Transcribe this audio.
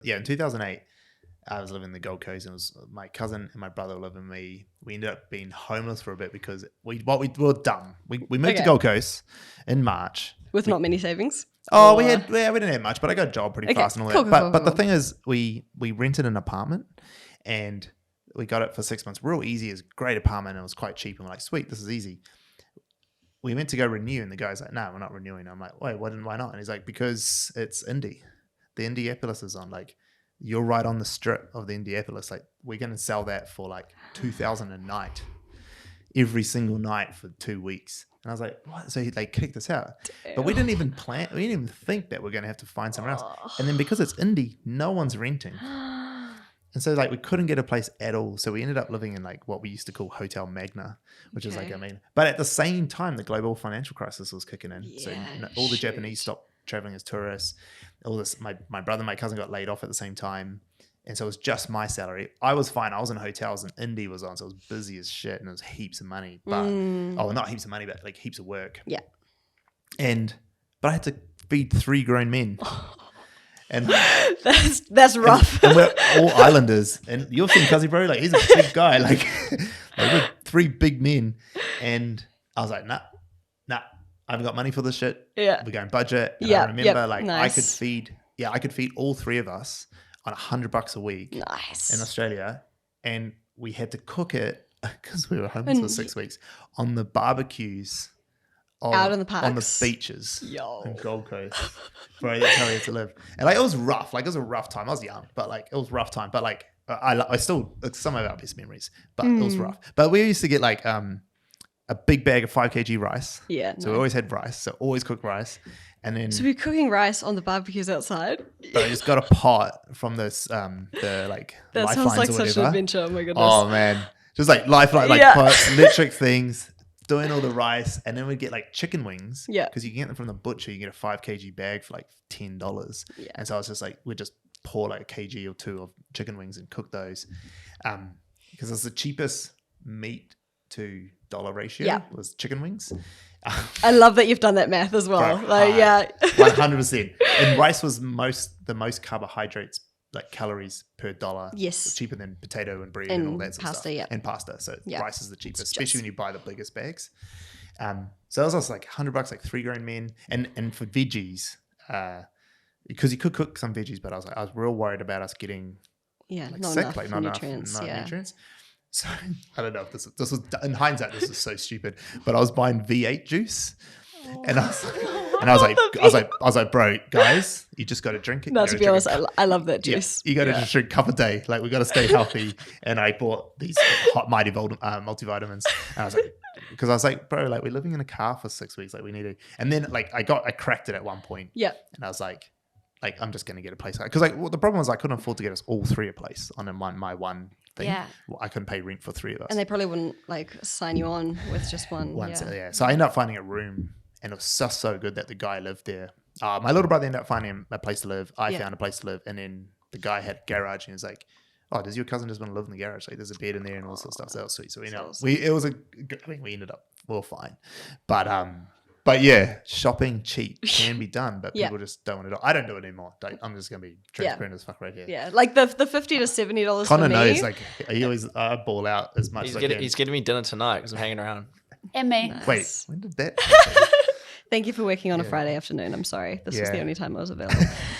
Yeah, in 2008, I was living in the Gold Coast, and it was my cousin and my brother living with me. We ended up being homeless for a bit because we were dumb. We moved to Gold Coast in March. With not many savings? Oh, we didn't have much, but I got a job pretty fast and all that. Cool. But the thing is, we rented an apartment and we got it for 6 months. Real easy. It was a great apartment and it was quite cheap. And we're like, sweet, this is easy. We went to go renew and the guy's like, no, we're not renewing. I'm like, wait, why not? And he's like, because it's Indy. The Indianapolis is on. Like, you're right on the strip of the Indianapolis. Like, we're going to sell that for like $2,000 a night, every single night for 2 weeks. And I was like, what? So they kicked us out. Damn. But we didn't even think that we're going to have to find somewhere else. And then because it's Indy, no one's renting. And so like we couldn't get a place at all. So we ended up living in like what we used to call Hotel Magna, which is like, but at the same time, the global financial crisis was kicking in. Yeah, so all the Japanese stopped traveling as tourists. All this, my brother and my cousin got laid off at the same time. And so it was just my salary. I was fine. I was in hotels and Indy was on. So it was busy as shit and it was heaps of money. But not heaps of money, but like heaps of work. Yeah. But I had to feed 3 grown men. And that's rough. And we're all islanders. And you've seen Cuzzy, bro. Like, he's a big guy. Like we're 3 big men. And I was like, nah, I haven't got money for this shit. Yeah. We're going budget. And I remember I could feed all 3 of us on $100 a week in Australia. And we had to cook it because we were homeless for 6 weeks on the barbecues. Out in the parks. On the beaches in Gold Coast. Bro, that's how we had to live. And like, it was rough. Like, it was a rough time. I was young, but like, it was a rough time. But like, I still, it's some of our best memories, but it was rough. But we used to get like a big bag of 5 kg rice. Yeah. So we always had rice. So always cooked rice. And then. So we're cooking rice on the barbecues outside? But I just got a pot from this, the like, that lifelines sounds like or whatever. such an adventure. Oh my goodness. Oh man. Just like lifeline, like pots, electric things. Doing all the rice, and then we get like chicken wings. Yeah. Because you can get them from the butcher. You get a 5 kg bag for like $10. Yeah. And so I was just like, we'd just pour like a kg or 2 of chicken wings and cook those. Because it's the cheapest meat to dollar ratio was chicken wings. I love that you've done that math as well. Bro, like, 100%. And rice was the most carbohydrates, like calories per dollar. Yes. It's cheaper than potato and bread and all that sort of stuff. Yeah. And pasta. So rice is the cheapest, especially when you buy the biggest bags. So it was also like $100, like 3 grown men. And for veggies, because you could cook some veggies, but I was real worried about us getting not sick, enough like not nutrients. enough nutrients. So I don't know if this was in hindsight, this is so stupid, but I was buying V8 juice. And I was like, bro, guys, you just got to drink it. No, to be honest, I love that juice. You got to just drink a cup a day. Like, we got to stay healthy. And I bought these hot mighty multivitamins. And I was like, because I was like, bro, like, we're living in a car for 6 weeks. Like, we need to. And then like I cracked it at one point. Yeah. And I was like, I'm just gonna get a place. Because like, the problem was I couldn't afford to get us all 3 a place on my one thing. Yeah. Well, I couldn't pay rent for 3 of us. And they probably wouldn't like sign you on with just one. So I ended up finding a room. And it was just so good that the guy lived there. My little brother ended up finding a place to live. I found a place to live. And then the guy had a garage. And he was like, oh, does your cousin just want to live in the garage? Like, there's a bed in there and all sorts of stuff. So that was sweet. So we ended up, we were fine. But yeah, shopping cheap can be done. But people just don't want to do it. I don't do it anymore. I'm just going to be transparent as fuck right here. Yeah, like the $50 to $70 Connor for me. knows, like, he always ball out as much as I can. He's getting me dinner tonight because I'm hanging around. And me. Nice. Wait, when did that Thank you for working on a Friday afternoon. I'm sorry. This was the only time I was available.